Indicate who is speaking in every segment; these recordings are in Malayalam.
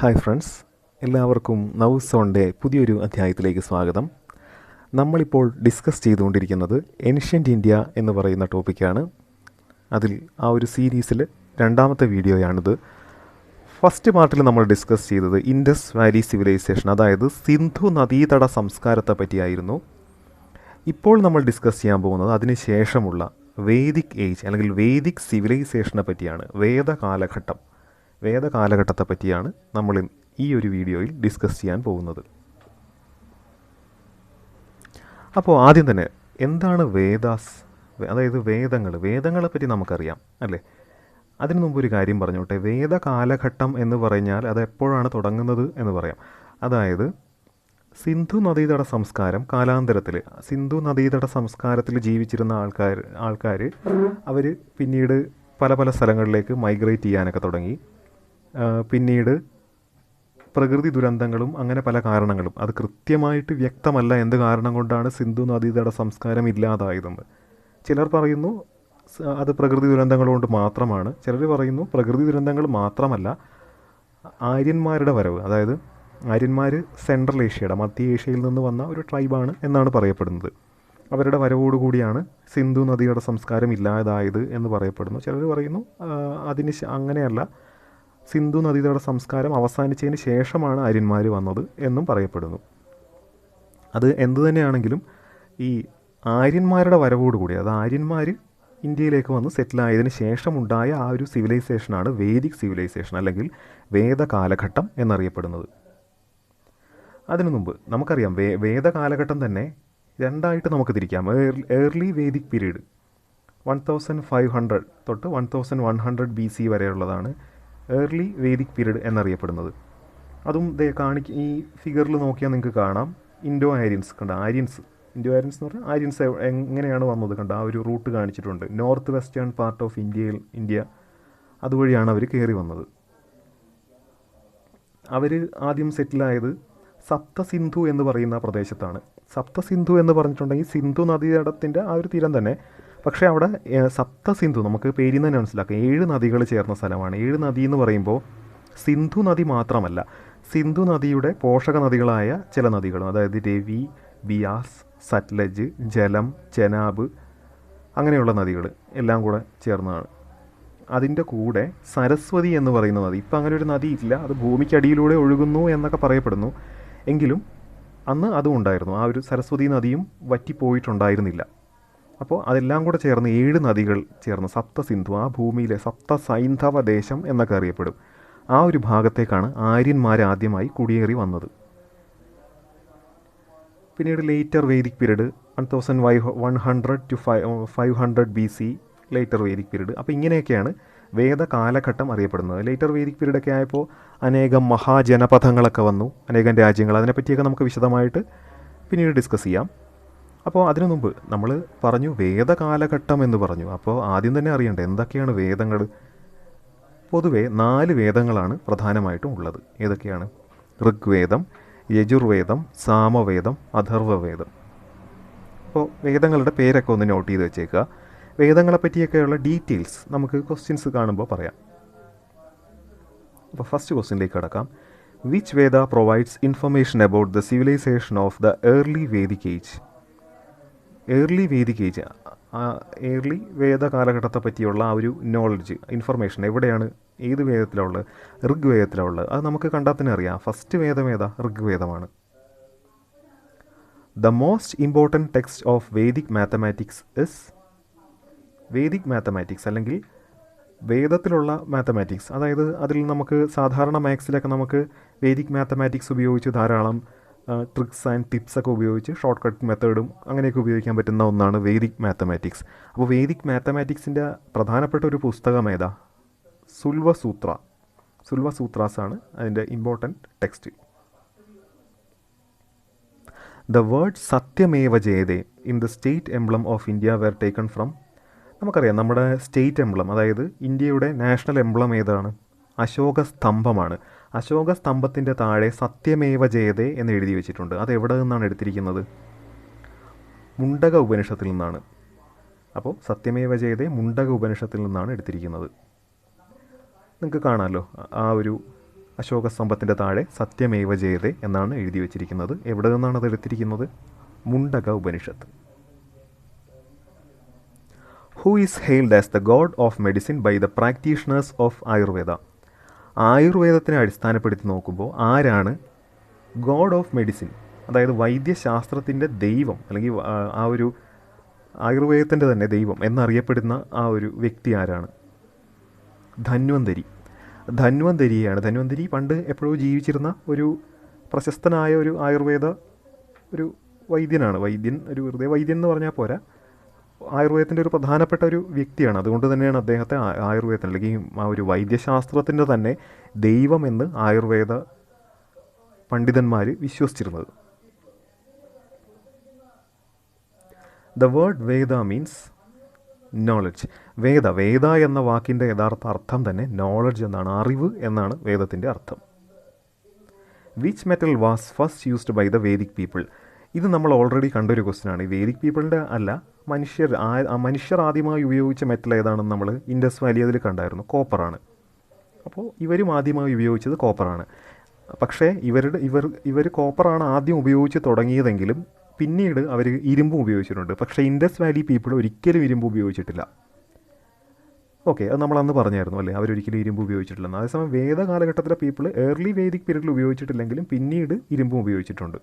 Speaker 1: ഹായ് ഫ്രണ്ട്സ്, എല്ലാവർക്കും നൗസ് ഓണിൻ്റെ പുതിയൊരു അധ്യായത്തിലേക്ക് സ്വാഗതം. നമ്മളിപ്പോൾ ഡിസ്കസ് ചെയ്തുകൊണ്ടിരിക്കുന്നത് ഏൻഷ്യൻ്റ് ഇന്ത്യ എന്ന് പറയുന്ന ടോപ്പിക്കാണ്. അതിൽ ആ ഒരു സീരീസിൽ രണ്ടാമത്തെ വീഡിയോയാണിത്. ഫസ്റ്റ് പാർട്ടിൽ നമ്മൾ ഡിസ്കസ് ചെയ്തത് ഇൻഡസ് വാലി സിവിലൈസേഷൻ, അതായത് സിന്ധു നദീതട സംസ്കാരത്തെ പറ്റിയായിരുന്നു. ഇപ്പോൾ നമ്മൾ ഡിസ്കസ് ചെയ്യാൻ പോകുന്നത് അതിന് ശേഷമുള്ള വേദിക് ഏജ് അല്ലെങ്കിൽ വേദിക് സിവിലൈസേഷനെ പറ്റിയാണ്. വേദകാലഘട്ടത്തെ പറ്റിയാണ് നമ്മൾ ഈ ഒരു വീഡിയോയിൽ ഡിസ്കസ് ചെയ്യാൻ പോകുന്നത്. അപ്പോൾ ആദ്യം തന്നെ എന്താണ് വേദാസ്, അതായത് വേദങ്ങളെ പറ്റി നമുക്കറിയാം അല്ലേ. അതിനു മുമ്പ് ഒരു കാര്യം പറഞ്ഞോട്ടെ. വേദകാലഘട്ടം എന്ന് പറഞ്ഞാൽ അത് എപ്പോഴാണ് തുടങ്ങുന്നത് എന്ന് പറയാം. അതായത് സിന്ധു നദീതട സംസ്കാരം കാലാന്തരത്തിൽ സിന്ധു നദീതട സംസ്കാരത്തിൽ ജീവിച്ചിരുന്ന ആൾക്കാർ അവർ പിന്നീട് പല പല സ്ഥലങ്ങളിലേക്ക് മൈഗ്രേറ്റ് ചെയ്യാനൊക്കെ തുടങ്ങി. പിന്നീട് പ്രകൃതി ദുരന്തങ്ങളും അങ്ങനെ പല കാരണങ്ങളും, അത് കൃത്യമായിട്ട് വ്യക്തമല്ല എന്ത് കാരണം കൊണ്ടാണ് സിന്ധു നദീതട സംസ്കാരം ഇല്ലാതായതെന്ന്. ചിലർ പറയുന്നു അത് പ്രകൃതി ദുരന്തങ്ങൾ കൊണ്ട് മാത്രമാണ്. ചിലർ പറയുന്നു പ്രകൃതി ദുരന്തങ്ങൾ മാത്രമല്ല, ആര്യന്മാരുടെ വരവ്, അതായത് ആര്യന്മാർ സെൻട്രൽ ഏഷ്യയുടെ മധ്യ ഏഷ്യയിൽ നിന്ന് വന്ന ഒരു ട്രൈബാണ് എന്നാണ് പറയപ്പെടുന്നത്. അവരുടെ വരവോടുകൂടിയാണ് സിന്ധു നദിയുടെ സംസ്കാരം ഇല്ലാതായത് എന്ന് പറയപ്പെടുന്നു. ചിലർ പറയുന്നു അങ്ങനെയല്ല, സിന്ധു നദിയുടെ സംസ്കാരം അവസാനിച്ചതിന് ശേഷമാണ് ആര്യന്മാർ വന്നത് എന്നും പറയപ്പെടുന്നു. അത് എന്തു തന്നെയാണെങ്കിലും ഈ ആര്യന്മാരുടെ വരവോടുകൂടി, അത് ആര്യന്മാർ ഇന്ത്യയിലേക്ക് വന്ന് സെറ്റിലായതിന് ശേഷമുണ്ടായ ആ ഒരു സിവിലൈസേഷനാണ് വേദിക് സിവിലൈസേഷൻ അല്ലെങ്കിൽ വേദകാലഘട്ടം എന്നറിയപ്പെടുന്നത്. അതിനു മുമ്പ് നമുക്കറിയാം വേദകാലഘട്ടം തന്നെ രണ്ടായിട്ട് നമുക്ക് തിരിക്കാം. ഏർലി വേദിക് പീരീഡ് 1500 തൊട്ട് 1100 BC വരെയുള്ളതാണ് ഏർലി വേദിക് പീരീഡ് എന്നറിയപ്പെടുന്നത്. അതും ഈ ഫിഗറിൽ നോക്കിയാൽ നിങ്ങൾക്ക് കാണാം. ഇൻഡോ ആര്യൻസ് എന്ന് പറഞ്ഞാൽ ആര്യൻസ് എങ്ങനെയാണ് വന്നത് കണ്ട ആ ഒരു റൂട്ട് കാണിച്ചിട്ടുണ്ട്. North western part of India അതുവഴിയാണ് അവർ കയറി വന്നത്. അവർ ആദ്യം സെറ്റിലായത് സപ്തസിന്ധു എന്ന് പറയുന്ന പ്രദേശത്താണ്. സപ്തസിന്ധു എന്ന് പറഞ്ഞിട്ടുണ്ടെങ്കിൽ സിന്ധു നദീതടത്തിൻ്റെ ആ ഒരു തീരം തന്നെ. പക്ഷേ അവിടെ സപ്തസിന്ധു നമുക്ക് പേരിൽ തന്നെ മനസ്സിലാക്കാം, 7 നദികൾ ചേർന്ന സ്ഥലമാണ്. 7 നദി എന്ന് പറയുമ്പോൾ സിന്ധു നദി മാത്രമല്ല, സിന്ധു നദിയുടെ പോഷക നദികളായ ചില നദികളും, അതായത് രവി, ബിയാസ്, സത്ലജ്, ജലം, ചെനാബ്, അങ്ങനെയുള്ള നദികൾ എല്ലാം കൂടെ ചേർന്നതാണ്. അതിൻ്റെ കൂടെ സരസ്വതി എന്ന് പറയുന്ന നദി, ഇപ്പം അങ്ങനെ ഒരു നദി ഇല്ല, അത് ഭൂമിക്കടിയിലൂടെ ഒഴുകുന്നു എന്നൊക്കെ പറയപ്പെടുന്നു. എങ്കിലും അന്ന് അതും ഉണ്ടായിരുന്നു. ആ ഒരു സരസ്വതി നദിയും വറ്റിപ്പോയിട്ടുണ്ടായിരുന്നില്ല. അപ്പോൾ അതെല്ലാം കൂടെ ചേർന്ന് 7 നദികൾ ചേർന്ന് സപ്തസിന്ധു, ആ ഭൂമിയിലെ സപ്തസൈന്ധവ ദേശം എന്നൊക്കെ അറിയപ്പെടും. ആ ഒരു ഭാഗത്തേക്കാണ് ആര്യന്മാർ ആദ്യമായി കുടിയേറി വന്നത്. പിന്നീട് later Vedic period 1100 to 500 BC later Vedic period. അപ്പോൾ ഇങ്ങനെയൊക്കെയാണ് വേദകാലഘട്ടം അറിയപ്പെടുന്നത്. ലേറ്റർ വേദിക് പീരീഡൊക്കെ ആയപ്പോൾ അനേകം മഹാജനപഥങ്ങളൊക്കെ വന്നു, അനേകം രാജ്യങ്ങൾ. അതിനെപ്പറ്റിയൊക്കെ നമുക്ക് വിശദമായിട്ട് പിന്നീട് ഡിസ്കസ് ചെയ്യാം. അപ്പോൾ അതിനു മുമ്പ് നമ്മൾ പറഞ്ഞു വേദകാലഘട്ടം എന്ന് പറഞ്ഞു. അപ്പോൾ ആദ്യം തന്നെ അറിയണ്ടേ എന്തൊക്കെയാണ് വേദങ്ങൾ. പൊതുവേ 4 വേദങ്ങളാണ് പ്രധാനമായിട്ടും ഉള്ളത്. ഏതൊക്കെയാണ്? ഋഗ്വേദം, യജുർവേദം, സാമവേദം, അഥർവവേദം. അപ്പോൾ വേദങ്ങളുടെ പേരൊക്കെ ഒന്ന് നോട്ട് ചെയ്ത് വെച്ചേക്കുക. വേദങ്ങളെ പറ്റിയൊക്കെയുള്ള ഡീറ്റെയിൽസ് നമുക്ക് ക്വസ്റ്റ്യൻസ് കാണുമ്പോൾ പറയാം. അപ്പോൾ ഫസ്റ്റ് ക്വസ്റ്റ്യനിലേക്ക് കടക്കാം. Which Veda provides information about the civilisation of the early Vedic age? Early Veda കാലഘട്ടത്തെ പറ്റിയുള്ള ആ ഒരു നോളജ്, ഇൻഫർമേഷൻ എവിടെയാണ്, ഏത് വേദത്തിലുള്ളത്? ഋഗ്വേദത്തിലുള്ളത്. അത് നമുക്ക് കണ്ടാൽ തന്നെ അറിയാം. ഫസ്റ്റ് വേദം ഏതാ? ഋഗ്വേദമാണ്. The most important text of Vedic mathematics is Vedic mathematics അല്ലെങ്കിൽ വേദത്തിലുള്ള മാത്തമാറ്റിക്സ്. അതായത് അതിൽ നമുക്ക് സാധാരണ മാത്സിലൊക്കെ നമുക്ക് വേദിക് മാത്തമാറ്റിക്സ് ഉപയോഗിച്ച് ധാരാളം ട്രിക്സ് ആൻഡ് ടിപ്സ് ഒക്കെ ഉപയോഗിച്ച് ഷോർട്ട് കട്ട് മെത്തേഡും അങ്ങനെയൊക്കെ ഉപയോഗിക്കാൻ പറ്റുന്ന ഒന്നാണ് വേദിക് മാത്തമാറ്റിക്സ്. അപ്പോൾ വേദിക് മാത്തമാറ്റിക്സിൻ്റെ പ്രധാനപ്പെട്ട ഒരു പുസ്തകം ഏതാ? സുൽവസൂത്രാസാണ് അതിൻ്റെ important text. The word Satyameva Jayate in the state emblem of India were taken from. നമുക്കറിയാം നമ്മുടെ സ്റ്റേറ്റ് എംബ്ലം, അതായത് ഇന്ത്യയുടെ നാഷണൽ എംബ്ലം ഏതാണ്? അശോക സ്തംഭമാണ്. അശോക സ്തംഭത്തിൻ്റെ താഴെ സത്യമേവ ജയതേ എന്ന് എഴുതി വെച്ചിട്ടുണ്ട്. അത് എവിടെ നിന്നാണ് എടുത്തിരിക്കുന്നത്? മുണ്ടക ഉപനിഷത്തിൽ നിന്നാണ്. അപ്പോൾ സത്യമേവ ജയതേ മുണ്ടക ഉപനിഷത്തിൽ നിന്നാണ് എടുത്തിരിക്കുന്നത്. നിങ്ങൾക്ക് കാണാമല്ലോ ആ ഒരു അശോകസ്തംഭത്തിൻ്റെ താഴെ സത്യമേവ ജയതേ എന്നാണ് എഴുതി വച്ചിരിക്കുന്നത്. എവിടെ നിന്നാണ് അത് എടുത്തിരിക്കുന്നത്? Mundaka Upanishad. Who is hailed as the god of medicine by the practitioners of Ayurveda? ആയുർവേദത്തിനെ അടിസ്ഥാനപ്പെടുത്തി നോക്കുമ്പോൾ ആരാണ് ഗോഡ് ഓഫ് മെഡിസിൻ, അതായത് വൈദ്യശാസ്ത്രത്തിൻ്റെ ദൈവം, അല്ലെങ്കിൽ ആ ഒരു ആയുർവേദത്തിൻ്റെ തന്നെ ദൈവം എന്നറിയപ്പെടുന്ന ആ ഒരു വ്യക്തി ആരാണ്? ധന്വന്തരി. ധന്വന്തരിയാണ്. ധന്വന്തരി പണ്ട് എപ്പോഴോ ജീവിച്ചിരുന്ന ഒരു പ്രശസ്തനായ ഒരു ആയുർവേദ ഒരു വൈദ്യനാണ്. വൈദ്യൻ ഒരു വെറുതെ വൈദ്യൻ എന്ന് പറഞ്ഞാൽ പോരാ, ആയുർവേദത്തിൻ്റെ ഒരു പ്രധാനപ്പെട്ട ഒരു വ്യക്തിയാണ്. അതുകൊണ്ട് തന്നെയാണ് അദ്ദേഹത്തെ ആയുർവേദത്തിന് അല്ലെങ്കിൽ ആ ഒരു വൈദ്യശാസ്ത്രത്തിൻ്റെ തന്നെ ദൈവമെന്ന് ആയുർവേദ പണ്ഡിതന്മാർ വിശ്വസിച്ചിരുന്നത്. The word Veda means knowledge. Veda എന്ന വാക്കിൻ്റെ യഥാർത്ഥ അർത്ഥം തന്നെ നോളജ് എന്നാണ്, അറിവ് എന്നാണ് വേദത്തിൻ്റെ അർത്ഥം. Which metal was first used by the Vedic people? ഇത് നമ്മൾ ഓൾറെഡി കണ്ടൊരു ക്വസ്റ്റ്യനാണ്. ഈ വേദിക് പീപ്പിളിൻ്റെ അല്ല, മനുഷ്യർ ആദ്യമായി ഉപയോഗിച്ച മെറ്റൽ ഏതാണെന്ന് നമ്മൾ ഇൻഡസ് വാലി അതിൽ കണ്ടായിരുന്നു. കോപ്പറാണ്. അപ്പോൾ ഇവരും ആദ്യമായി ഉപയോഗിച്ചത് കോപ്പറാണ്. പക്ഷേ ഇവർ കോപ്പറാണ് ആദ്യം ഉപയോഗിച്ച് തുടങ്ങിയതെങ്കിലും പിന്നീട് അവർ ഇരുമ്പും ഉപയോഗിച്ചിട്ടുണ്ട്. പക്ഷേ ഇൻഡസ് വാലി പീപ്പിൾ ഒരിക്കലും ഇരുമ്പ് ഉപയോഗിച്ചിട്ടില്ല. ഓക്കെ, അത് നമ്മളന്ന് പറഞ്ഞായിരുന്നു അല്ലേ, അവരൊരിക്കലും ഇരുമ്പ് ഉപയോഗിച്ചിട്ടില്ലെന്ന്. അതേസമയം വേദ കാലഘട്ടത്തിലെ പീപ്പിൾ ഏർലി വേദിക് പീരീഡിൽ ഉപയോഗിച്ചിട്ടില്ലെങ്കിലും പിന്നീട് ഇരുമ്പും ഉപയോഗിച്ചിട്ടുണ്ട്.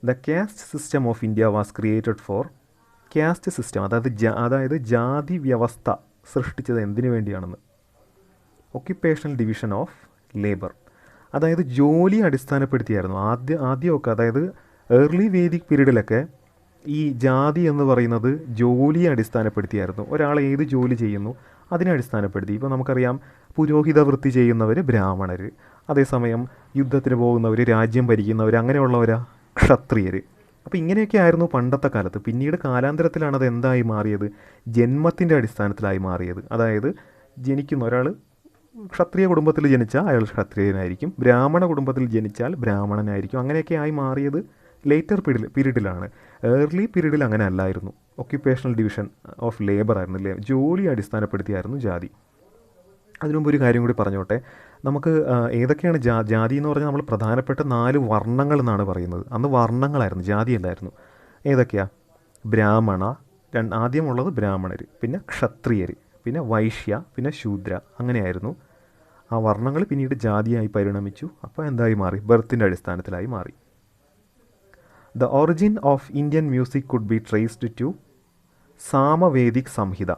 Speaker 1: The caste system of India was created for. Caste system അതായത് ജാതി വ്യവസ്ഥ സൃഷ്ടിച്ചത് എന്തിനു വേണ്ടിയാണെന്ന്? ഒക്യുപ്പേഷണൽ ഡിവിഷൻ ഓഫ് ലേബർ, അതായത് ജോലി അടിസ്ഥാനപ്പെടുത്തിയായിരുന്നു ആദ്യമൊക്കെ. അതായത് ഏർലി വേദിക് പീരീഡിലൊക്കെ ഈ ജാതി എന്ന് പറയുന്നത് ജോലിയെ അടിസ്ഥാനപ്പെടുത്തിയായിരുന്നു. ഒരാൾ ഏത് ജോലി ചെയ്യുന്നു അതിനെ അടിസ്ഥാനപ്പെടുത്തി. ഇപ്പോൾ നമുക്കറിയാം, പുരോഹിത വൃത്തി ചെയ്യുന്നവർ ബ്രാഹ്മണർ, അതേസമയം യുദ്ധത്തിന് പോകുന്നവർ, രാജ്യം ഭരിക്കുന്നവർ, അങ്ങനെയുള്ളവരാ ക്ഷത്രിയർ. അപ്പോൾ ഇങ്ങനെയൊക്കെ ആയിരുന്നു പണ്ടത്തെ കാലത്ത്. പിന്നീട് കാലാന്തരത്തിലാണ് അത് എന്തായി മാറിയത്? ജന്മത്തിൻ്റെ അടിസ്ഥാനത്തിലായി മാറിയത്. അതായത് ജനിക്കുന്ന ഒരാൾ ക്ഷത്രിയ കുടുംബത്തിൽ ജനിച്ചാൽ അയാൾ ക്ഷത്രിയനായിരിക്കും, ബ്രാഹ്മണ കുടുംബത്തിൽ ജനിച്ചാൽ ബ്രാഹ്മണനായിരിക്കും. അങ്ങനെയൊക്കെ ആയി മാറിയത് ലേറ്റർ പീരീഡിലാണ്. ഏർലി പീരീഡിൽ അങ്ങനെ അല്ലായിരുന്നു. ഒക്യുപ്പേഷണൽ ഡിവിഷൻ ഓഫ് ലേബർ ആയിരുന്നു, ജോലി അടിസ്ഥാനപ്പെടുത്തിയായിരുന്നു ജാതി. അതിനുമുമ്പ് ഒരു കാര്യം കൂടി പറഞ്ഞോട്ടെ. നമുക്ക് ഏതൊക്കെയാണ് ജാതി എന്ന് പറഞ്ഞാൽ നമ്മൾ പ്രധാനപ്പെട്ട 4 വർണ്ണങ്ങൾ എന്നാണ് പറയുന്നത്. അന്ന് വർണ്ണങ്ങളായിരുന്നു, ജാതിയല്ലായിരുന്നു. ഏതൊക്കെയാ? ബ്രാഹ്മണ, ആദ്യമുള്ളത് ബ്രാഹ്മണർ, പിന്നെ ക്ഷത്രിയർ, പിന്നെ വൈശ്യ, പിന്നെ ശൂദ്ര. അങ്ങനെയായിരുന്നു ആ വർണ്ണങ്ങൾ. പിന്നീട് ജാതിയായി പരിണമിച്ചു. അപ്പോൾ എന്തായി മാറി? ബർത്തിൻ്റെ അടിസ്ഥാനത്തിലായി മാറി. The origin of Indian music could be traced to Samavedic Samhita.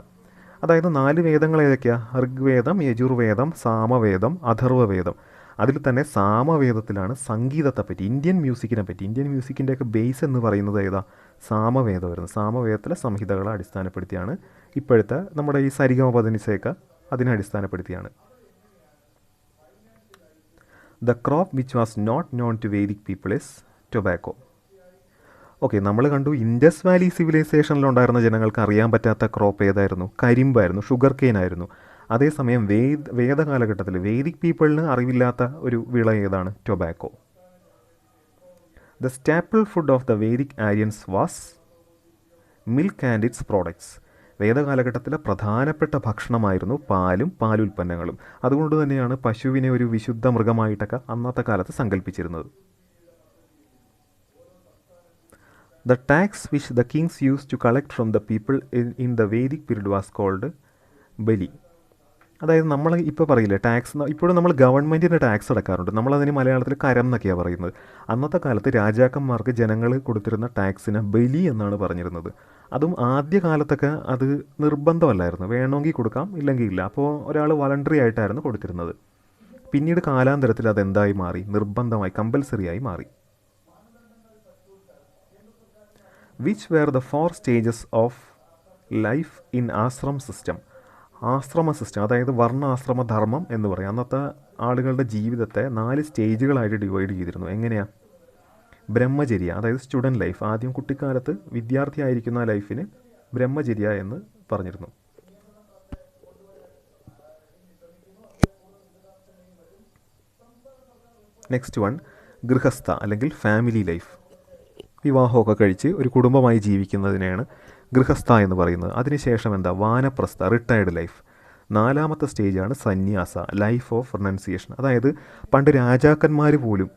Speaker 1: അതായത് 4 വേദങ്ങൾ ഏതൊക്കെയാണ്? ഋഗ്വേദം, യജുർവേദം, സാമവേദം, അഥർവവേദം. അതിൽ തന്നെ സാമവേദത്തിലാണ് സംഗീതത്തെപ്പറ്റി, ഇന്ത്യൻ മ്യൂസിക്കിനെ പറ്റി, ഇന്ത്യൻ മ്യൂസിക്കിൻ്റെയൊക്കെ ബേസ് എന്ന് പറയുന്നത് ഏതാ? സാമവേദമായിരുന്നു. സാമവേദത്തിലെ സംഹിതകളെ അടിസ്ഥാനപ്പെടുത്തിയാണ്. ഇപ്പോഴത്തെ നമ്മുടെ ഈ സരിഗമ പദനിസയൊക്കെ അതിനെ അടിസ്ഥാനപ്പെടുത്തിയാണ്. The crop which was not known to Vedic people is tobacco. Okay, നമ്മൾ കണ്ടു ഇൻഡസ് വാലി സിവിലൈസേഷനിലുണ്ടായിരുന്ന ജനങ്ങൾക്ക് അറിയാൻ പറ്റാത്ത ക്രോപ്പ് ഏതായിരുന്നു? കരിമ്പായിരുന്നു, ഷുഗർ കെയിൻ ആയിരുന്നു. അതേസമയം വേദകാലഘട്ടത്തിൽ വേദിക് പീപ്പിളിന് അറിവില്ലാത്ത ഒരു വിള ഏതാണ്? Tobacco. The staple food of the Vedic Aryans was milk and its products. വേദകാലഘട്ടത്തിലെ പ്രധാനപ്പെട്ട ഭക്ഷണമായിരുന്നു പാലും പാലുൽപ്പന്നങ്ങളും. അതുകൊണ്ട് തന്നെയാണ് പശുവിനെ ഒരു വിശുദ്ധ മൃഗമായിട്ടൊക്കെ അന്നത്തെ കാലത്ത് സങ്കല്പിച്ചിരുന്നത്. The tax which the kings used to collect from the people in the Vedic period was called ബലി. അതായത് നമ്മൾ ഇപ്പോൾ പറയില്ലേ ടാക്സ്, ഇപ്പോഴും നമ്മൾ ഗവൺമെൻറ്റിന് ടാക്സ് അടക്കാറുണ്ട്. നമ്മളതിന് മലയാളത്തിൽ കരം എന്നൊക്കെയാണ് പറയുന്നത്. അന്നത്തെ കാലത്ത് രാജാക്കന്മാർക്ക് ജനങ്ങൾ കൊടുത്തിരുന്ന ടാക്സിന് ബലി എന്നാണ് പറഞ്ഞിരുന്നത്. അതും ആദ്യ കാലത്തൊക്കെ അത് നിർബന്ധമല്ലായിരുന്നു, വേണമെങ്കിൽ കൊടുക്കാം ഇല്ലെങ്കിൽ ഇല്ല. അപ്പോൾ ഒരാൾ വളണ്ടറി ആയിട്ടായിരുന്നു കൊടുത്തിരുന്നത്. പിന്നീട് കാലാന്തരത്തിൽ അതെന്തായി മാറി? നിർബന്ധമായി, കമ്പൽസറി ആയി മാറി. Which were the 4 stages of life in ashram system. ആശ്രമ സിസ്റ്റം, അതായത് വർണ്ണാശ്രമ ധർമ്മം എന്ന് പറയും. അന്നത്തെ ആളുകളുടെ ജീവിതത്തെ 4 സ്റ്റേജുകളായിട്ട് ഡിവൈഡ് ചെയ്തിരുന്നു. എങ്ങനെയാണ്? ബ്രഹ്മചര്യ, അതായത് സ്റ്റുഡൻറ്റ് ലൈഫ്. ആദ്യം കുട്ടിക്കാലത്ത് വിദ്യാർത്ഥി ആയിരിക്കുന്ന ലൈഫിന് ബ്രഹ്മചര്യ എന്ന് പറഞ്ഞിരുന്നു. നെക്സ്റ്റ് വൺ ഗൃഹസ്ഥ അല്ലെങ്കിൽ ഫാമിലി ലൈഫ്. വിവാഹമൊക്കെ കഴിച്ച് ഒരു കുടുംബമായി ജീവിക്കുന്നതിനെയാണ് ഗൃഹസ്ഥ എന്ന് പറയുന്നത്. അതിനുശേഷം എന്താ? വാനപ്രസ്ഥ, റിട്ടയർഡ് ലൈഫ്. നാലാമത്തെ സ്റ്റേജാണ് സന്യാസ, ലൈഫ് ഓഫ് റിനൗൺസിയേഷൻ. അതായത് പണ്ട് രാജാക്കന്മാർ പോലും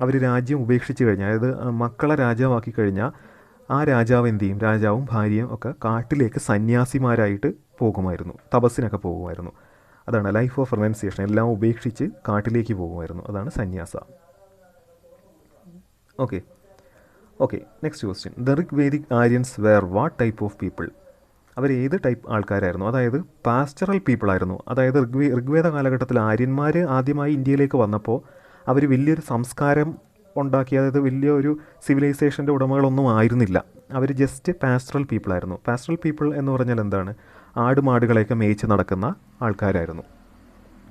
Speaker 1: അവർ രാജ്യം ഉപേക്ഷിച്ച് കഴിഞ്ഞാൽ, അതായത് മക്കളെ രാജാവാക്കി കഴിഞ്ഞാൽ ആ രാജാവ് എന്ത് ചെയ്യും, രാജാവും ഭാര്യയും ഒക്കെ കാട്ടിലേക്ക് സന്യാസിമാരായിട്ട് പോകുമായിരുന്നു, തപസ്സിനൊക്കെ പോകുമായിരുന്നു. അതാണ് ലൈഫ് ഓഫ് റിനൗൺസിയേഷൻ. എല്ലാം ഉപേക്ഷിച്ച് കാട്ടിലേക്ക് പോകുമായിരുന്നു. അതാണ് സന്യാസ. Okay next question. The Rigvedic Aryans were what type of people? അവർ ഏത് ടൈപ്പ് ആൾക്കാരായിരുന്നു? അതായത് പാസ്റ്ററൽ പീപ്പിൾ ആയിരുന്നു. അതായത് ഋഗ്വേദ കാലഘട്ടത്തിൽ ആര്യന്മാർ ആദ്യമായി ഇന്ത്യയിലേക്ക് വന്നപ്പോൾ അവർ വലിയൊരു സംസ്കാരം ഉണ്ടാക്കി, അതായത് വലിയൊരു സിവിലൈസേഷൻ്റെ ഉടമകളൊന്നും ആയിരുന്നില്ല. അവർ ജസ്റ്റ് പാസ്റ്ററൽ പീപ്പിളായിരുന്നു. പാസ്റ്ററൽ പീപ്പിൾ എന്ന് പറഞ്ഞാൽ എന്താണ്? ആടുമാടുകളെയൊക്കെ മേയിച്ച് നടക്കുന്ന ആൾക്കാരായിരുന്നു.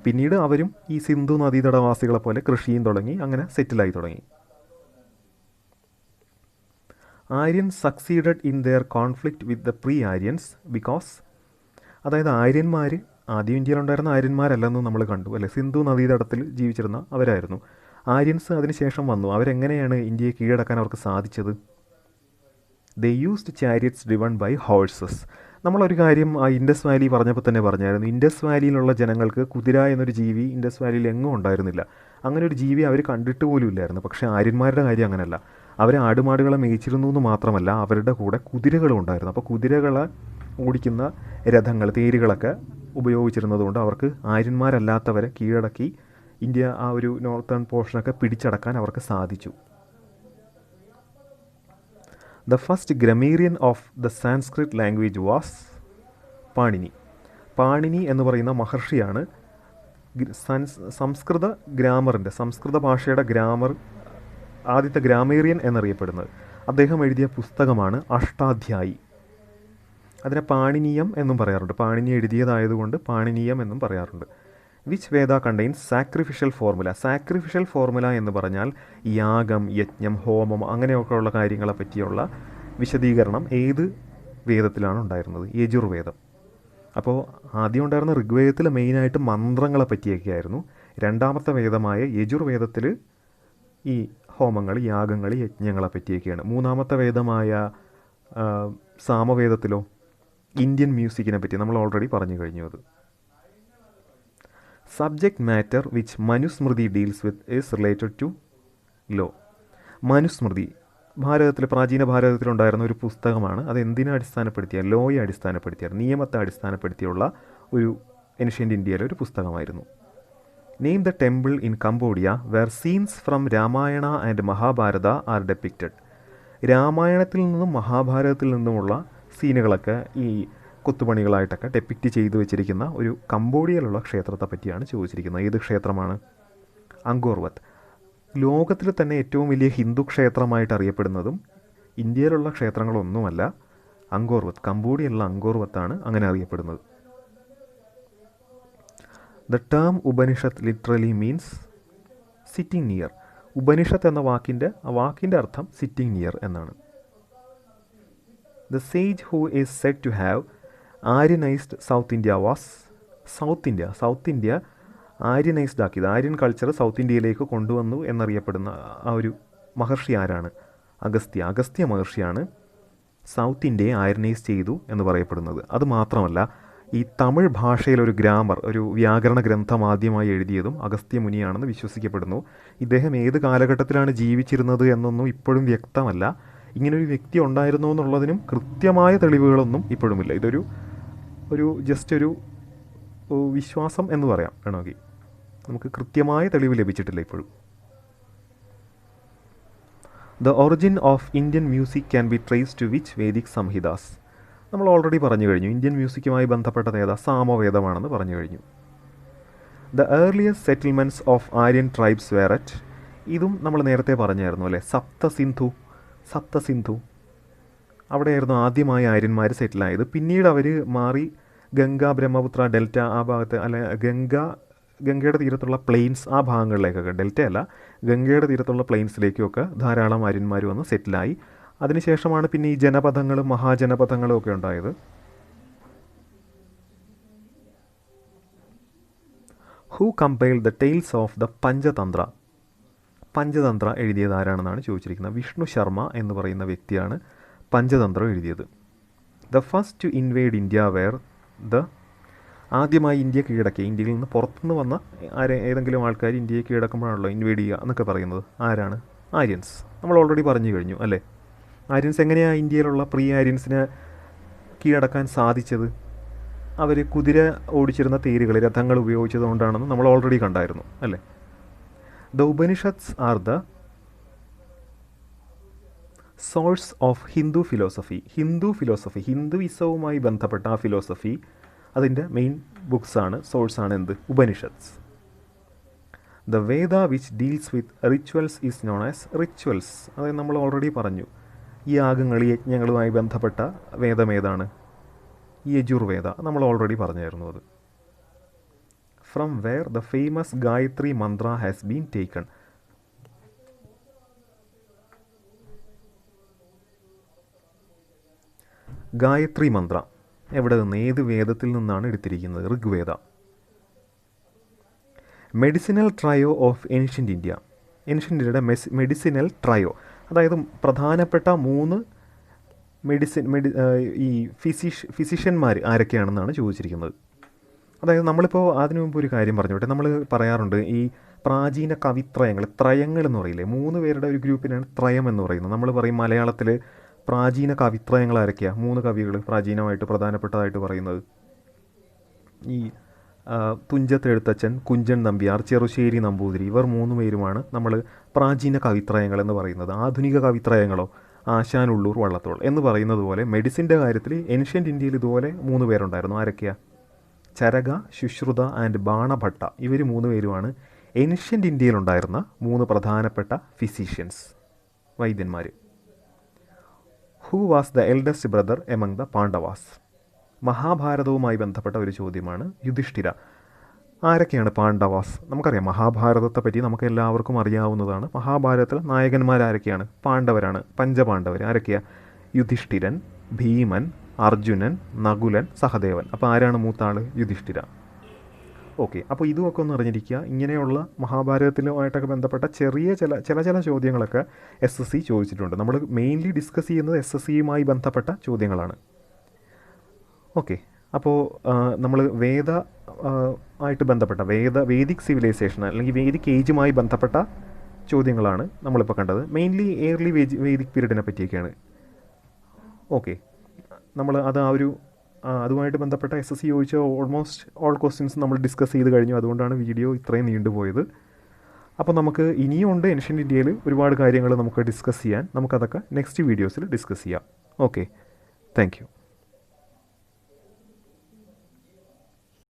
Speaker 1: പിന്നീട് അവരും ഈ സിന്ധു നദീതടവാസികളെ പോലെ കൃഷിയും തുടങ്ങി, അങ്ങനെ സെറ്റിലായി തുടങ്ങി. Aryans succeeded in there conflict with the pre Aryans because, അതായത് ആര്യന്മാർ ആദ്യം ഇന്ത്യയിലുണ്ടായിരുന്ന ആര്യന്മാരല്ലെന്ന് നമ്മൾ കണ്ടു അല്ലേ, സിന്ധു നദീതടത്തിൽ ജീവിച്ചിരുന്ന അവരായിരുന്നു. ആര്യൻസ് അതിനുശേഷം വന്നു. അവരെങ്ങനെയാണ് ഇന്ത്യയെ കീഴടക്കാൻ അവർക്ക് സാധിച്ചത്? They used chariots driven by horses. നമ്മളൊരു കാര്യം ആ ഇൻഡസ് വാലി പറഞ്ഞപ്പോൾ തന്നെ പറഞ്ഞായിരുന്നു, ഇൻഡസ് വാലിയിലുള്ള ജനങ്ങൾക്ക് കുതിര എന്നൊരു ജീവി ഇൻഡസ് വാലിയിൽ എങ്ങും ഉണ്ടായിരുന്നില്ല. അങ്ങനെ ഒരു ജീവി അവർ കണ്ടിട്ട് പോലും ഇല്ലായിരുന്നു. പക്ഷേ ആര്യന്മാരുടെ കാര്യം അങ്ങനെയല്ല. അവർ ആടുമാടുകളെ മേയിച്ചിരുന്നു എന്ന് മാത്രമല്ല, അവരുടെ കൂടെ കുതിരകളും ഉണ്ടായിരുന്നു. അപ്പോൾ കുതിരകളെ ഓടിക്കുന്ന രഥങ്ങൾ, തേരുകളൊക്കെ ഉപയോഗിച്ചിരുന്നതുകൊണ്ട് അവർക്ക് ആര്യന്മാരല്ലാത്തവരെ കീഴടക്കി ഇന്ത്യ ആ ഒരു നോർത്തേൺ പോർഷനൊക്കെ പിടിച്ചടക്കാൻ അവർക്ക് സാധിച്ചു. The first grammarian of the Sanskrit language was Panini. Panini എന്ന് പറയുന്ന മഹർഷിയാണ് സംസ്കൃത ഗ്രാമറിൻ്റെ, സംസ്കൃത ഭാഷയുടെ ഗ്രാമർ, ആദ്യത്തെ ഗ്രാമേറിയൻ എന്നറിയപ്പെടുന്നത്. അദ്ദേഹം എഴുതിയ പുസ്തകമാണ് അഷ്ടാധ്യായി. അതിനെ പാണിനീയം എന്നും പറയാറുണ്ട്. പാണിനി എഴുതിയതായതുകൊണ്ട് പാണിനീയം എന്നും പറയാറുണ്ട്. Which Veda contains sacrificial formula. Sacrificial formula എന്ന് പറഞ്ഞാൽ യാഗം, യജ്ഞം, ഹോമം അങ്ങനെയൊക്കെ ഉള്ള കാര്യങ്ങളെ പറ്റിയുള്ള വിശദീകരണം ഏത് വേദത്തിലാണ് ഉണ്ടായിരുന്നത്? യജുർവേദം. അപ്പോൾ ആദ്യം ഉണ്ടായിരുന്ന ഋഗ്വേദത്തിൽ മെയിനായിട്ട് മന്ത്രങ്ങളെ പറ്റിയൊക്കെയായിരുന്നു. രണ്ടാമത്തെ വേദമായ യജുർവേദത്തിൽ ഈ ഹോമങ്ങൾ, യാഗങ്ങൾ, യജ്ഞങ്ങളെ പറ്റിയൊക്കെയാണ്. മൂന്നാമത്തെ വേദമായ സാമവേദത്തിലോ ഇന്ത്യൻ മ്യൂസിക്കിനെ പറ്റി നമ്മൾ ഓൾറെഡി പറഞ്ഞു കഴിഞ്ഞു. അത് subject matter which Manusmriti deals with is related to law. Manusmriti ഭാരതത്തിൽ, പ്രാചീന ഭാരതത്തിലുണ്ടായിരുന്ന ഒരു പുസ്തകമാണ്. അത് എന്തിനെ അടിസ്ഥാനപ്പെടുത്തിയ? ലോയെ അടിസ്ഥാനപ്പെടുത്തിയ, നിയമത്തെ അടിസ്ഥാനപ്പെടുത്തിയുള്ള ഒരു ഏൻഷ്യൻ്റ് ഇന്ത്യയിലെ ഒരു പുസ്തകമായിരുന്നു. Name the temple in Cambodia where scenes from Ramayana and Mahabharata are depicted. രാമായണത്തിൽ നിന്നും മഹാഭാരതത്തിൽ നിന്നുമുള്ള സീനുകളൊക്കെ ഈ കൊത്തുപണികളായിട്ടൊക്കെ ഡെപ്പിക്റ്റ് ചെയ്തു വെച്ചിരിക്കുന്ന ഒരു കംബോഡിയയിലുള്ള ക്ഷേത്രത്തെ പറ്റിയാണ് ചോദിച്ചിരിക്കുന്നത്. ഏത് ക്ഷേത്രമാണ്? അങ്കോർവത്ത്. ലോകത്തിൽ തന്നെ ഏറ്റവും വലിയ ഹിന്ദു ക്ഷേത്രമായിട്ട് അറിയപ്പെടുന്നതും ഇന്ത്യയിലുള്ള ക്ഷേത്രങ്ങളൊന്നുമല്ല, അങ്കോർവത്ത്. കംബോഡിയയിലുള്ള അങ്കോർവത്താണ് അങ്ങനെ അറിയപ്പെടുന്നത്. The term Upanishad literally means sitting near. Upanishad എന്ന വാക്കിൻ്റെ അർത്ഥം സിറ്റിംഗ് നിയർ എന്നാണ്. The sage who is said to have Aryanised South India was. South India Aryanised ആക്കിയത്, ആര്യൻ കൾച്ചർ സൗത്ത് ഇന്ത്യയിലേക്ക് കൊണ്ടുവന്നു എന്നറിയപ്പെടുന്ന ആ ഒരു മഹർഷി ആരാണ്? അഗസ്ത്യ മഹർഷിയാണ് സൗത്ത് ഇന്ത്യയെ ആര്യനൈസ് ചെയ്തു എന്ന് പറയപ്പെടുന്നത്. അതുമാത്രമല്ല, ഈ തമിഴ് ഭാഷയിലൊരു ഗ്രാമർ, ഒരു വ്യാകരണ ഗ്രന്ഥം ആദ്യമായി എഴുതിയതും അഗസ്ത്യ മുനിയാണെന്ന് വിശ്വസിക്കപ്പെടുന്നു. ഇദ്ദേഹം ഏത് കാലഘട്ടത്തിലാണ് ജീവിച്ചിരുന്നത് എന്നൊന്നും ഇപ്പോഴും വ്യക്തമല്ല. ഇങ്ങനൊരു വ്യക്തി ഉണ്ടായിരുന്നോ എന്നുള്ളതിനും കൃത്യമായ തെളിവുകളൊന്നും ഇപ്പോഴുമില്ല. ഇതൊരു ജസ്റ്റ് ഒരു വിശ്വാസം എന്ന് പറയാം വേണമെങ്കിൽ. നമുക്ക് കൃത്യമായ തെളിവ് ലഭിച്ചിട്ടില്ല ഇപ്പോഴും. The origin of Indian music can be trace to which Vedic Samhitas. നമ്മൾ ഓൾറെഡി പറഞ്ഞു കഴിഞ്ഞു. ഇന്ത്യൻ മ്യൂസിക്കുമായി ബന്ധപ്പെട്ടത് ഏതാ? സാമവേദമാണെന്ന് പറഞ്ഞു കഴിഞ്ഞു. The earliest settlements of Aryan tribes were at. ഇതും നമ്മൾ നേരത്തെ പറഞ്ഞായിരുന്നു അല്ലേ, സപ്തസിന്ധു അവിടെയായിരുന്നു ആദ്യമായി ആര്യന്മാർ സെറ്റിലായത്. പിന്നീട് അവർ മാറി ഗംഗ, ബ്രഹ്മപുത്ര, ഡെൽറ്റ ആ ഭാഗത്ത്, അല്ലെ ഗംഗയുടെ തീരത്തുള്ള പ്ലെയിൻസ് ആ ഭാഗങ്ങളിലേക്കൊക്കെ, ഡെൽറ്റയല്ല ഗംഗയുടെ തീരത്തുള്ള പ്ലെയിൻസിലേക്കൊക്കെ ധാരാളം ആര്യന്മാർ വന്ന് സെറ്റിലായി. അതിനുശേഷമാണ് പിന്നെ ഈ ജനപദങ്ങളും മഹാജനപദങ്ങളും ഒക്കെ ഉണ്ടായത്. Who compiled the tales of the Panchatantra എഴുതിയത് ആരാണെന്നാണ് ചോദിച്ചിരിക്കുന്നത്. വിഷ്ണു ശർമ്മ എന്ന് പറയുന്ന വ്യക്തിയാണ് പഞ്ചതന്ത്രം എഴുതിയത്. The first to invade India were the ആദ്യമായി ഇന്ത്യ കീഴടക്കി, ഇന്ത്യയിൽ നിന്ന് പുറത്തുനിന്ന് വന്ന ഏതെങ്കിലും ആൾക്കാർ ഇന്ത്യയെ കീഴടക്കുമ്പോഴാണല്ലോ ഇൻവേഡ് ചെയ്യുക എന്നൊക്കെ പറയുന്നത്. ആരാണ്? ആര്യൻസ്. നമ്മൾ ഓൾറെഡി പറഞ്ഞു കഴിഞ്ഞു അല്ലേ. ആര്യൻസ് എങ്ങനെയാണ് ഇന്ത്യയിലുള്ള പ്രീ ആര്യൻസിനെ കീഴടക്കാൻ സാധിച്ചത്? അവർ കുതിര ഓടിച്ചിരുന്ന തേരുകൾ, രഥങ്ങൾ ഉപയോഗിച്ചതുകൊണ്ടാണെന്ന് നമ്മൾ ഓൾറെഡി കണ്ടായിരുന്നു അല്ലേ. The Upanishads are the source of Hindu philosophy. ഹിന്ദുയിസവുമായി ബന്ധപ്പെട്ട ആ ഫിലോസഫി, അതിൻ്റെ മെയിൻ ബുക്സാണ്, സോഴ്സാണ് എന്ത്? Upanishads. The Veda which deals with rituals is known as rituals. അതായത് നമ്മൾ ഓൾറെഡി പറഞ്ഞു, ഈ യാഗങ്ങൾ, യജ്ഞങ്ങളുമായി ബന്ധപ്പെട്ട വേദം ഏതാണ്? യജുർവേദ. നമ്മൾ ഓൾറെഡി പറഞ്ഞായിരുന്നു അത്. From where the famous Gayatri Mantra has been taken. Gayatri Mantra എവിടെ നിന്ന്, ഏത് വേദത്തിൽ നിന്നാണ് എടുത്തിരിക്കുന്നത്? Rigveda. Medicinal trio of ancient India. Ancient ഇന്ത്യയുടെ മെഡിസിനൽ ട്രയോ, അതായത് പ്രധാനപ്പെട്ട 3 ഈ ഫിസിഷ്യന്മാർ ആരൊക്കെയാണെന്നാണ് ചോദിച്ചിരിക്കുന്നത്. അതായത് നമ്മളിപ്പോൾ അതിനു മുമ്പ് ഒരു കാര്യം പറഞ്ഞോട്ടെ. നമ്മൾ പറയാറുണ്ട് ഈ പ്രാചീന കവിത്രയങ്ങൾ, ത്രയങ്ങൾ എന്ന് പറയില്ലേ, 3 പേരുടെ ഒരു ഗ്രൂപ്പിനാണ് ത്രയം എന്ന് പറയുന്നത്. നമ്മൾ പറയും മലയാളത്തിൽ പ്രാചീന കവിത്രയങ്ങൾ ആരൊക്കെയാണ്? 3 കവികൾ പ്രാചീനമായിട്ട് പ്രധാനപ്പെട്ടതായിട്ട് പറയുന്നത്. ഈ തുഞ്ചത്ത് എഴുത്തച്ഛൻ, കുഞ്ചൻ നമ്പ്യാർ, ചെറുശ്ശേരി നമ്പൂതിരി, ഇവർ 3 പേരുമാണ് നമ്മൾ പ്രാചീന കവിത്രയങ്ങൾ എന്ന് പറയുന്നത്. ആധുനിക കവിത്രയങ്ങളോ ആശാനുള്ളൂർ, വള്ളത്തോൾ എന്ന് പറയുന്നത് പോലെ മെഡിസിൻ്റെ കാര്യത്തിൽ ഏൻഷ്യൻ്റ് ഇന്ത്യയിൽ ഇതുപോലെ 3 പേരുണ്ടായിരുന്നു. ആരൊക്കെയാണ്? ചരക, ശുശ്രുത ആൻഡ് ബാണഭട്ട. ഇവർ 3 പേരുമാണ് ഏൻഷ്യൻ്റ് ഇന്ത്യയിലുണ്ടായിരുന്ന 3 പ്രധാനപ്പെട്ട ഫിസിഷ്യൻസ്, വൈദ്യന്മാർ. Who was the eldest brother among the Pandavas. മഹാഭാരതവുമായി ബന്ധപ്പെട്ട ഒരു ചോദ്യമാണ്. യുധിഷ്ഠിര. ആരൊക്കെയാണ് പാണ്ഡവാസ്? നമുക്കറിയാം, മഹാഭാരതത്തെ പറ്റി നമുക്ക് എല്ലാവർക്കും അറിയാവുന്നതാണ്. മഹാഭാരതത്തിലെ നായകന്മാരാരൊക്കെയാണ്? പാണ്ഡവരാണ്, പഞ്ചപാണ്ഡവർ. ആരൊക്കെയാണ്? യുധിഷ്ഠിരൻ, ഭീമൻ, അർജുനൻ, നകുലൻ, സഹദേവൻ. അപ്പോൾ ആരാണ് മൂത്താൾ? യുധിഷ്ഠിര. ഓക്കെ, അപ്പോൾ ഇതുമൊക്കെ ഒന്ന് അറിഞ്ഞിരിക്കുക. ഇങ്ങനെയുള്ള മഹാഭാരതത്തിലുമായിട്ടൊക്കെ ബന്ധപ്പെട്ട ചില ചോദ്യങ്ങളൊക്കെ SSC ചോദിച്ചിട്ടുണ്ട്. നമ്മൾ മെയിൻലി ഡിസ്കസ് ചെയ്യുന്നത് SSCയുമായി ബന്ധപ്പെട്ട ചോദ്യങ്ങളാണ്. ഓക്കെ, അപ്പോൾ നമ്മൾ ആയിട്ട് ബന്ധപ്പെട്ട വേദിക് സിവിലൈസേഷൻ അല്ലെങ്കിൽ വേദിക് ഏജുമായി ബന്ധപ്പെട്ട ചോദ്യങ്ങളാണ് നമ്മളിപ്പോൾ കണ്ടത്. മെയിൻലി ഏർലി വേദിക് പീരീഡിനെ പറ്റിയൊക്കെയാണ്. ഓക്കെ, നമ്മൾ അത് അതുമായിട്ട് ബന്ധപ്പെട്ട SSC ചോദിച്ച ഓൾമോസ്റ്റ് ഓൾ ക്വസ്റ്റ്യൻസ് നമ്മൾ ഡിസ്കസ് ചെയ്ത് കഴിഞ്ഞു. അതുകൊണ്ടാണ് വീഡിയോ ഇത്രയും നീണ്ടുപോയത്. അപ്പോൾ നമുക്ക് ഇനിയും ഉണ്ട് ഏൻഷ്യൻ്റ് ഇന്ത്യയിൽ ഒരുപാട് കാര്യങ്ങൾ നമുക്ക് ഡിസ്കസ് ചെയ്യാൻ. നമുക്കതൊക്കെ നെക്സ്റ്റ് വീഡിയോസിൽ ഡിസ്കസ് ചെയ്യാം. Okay, thank you.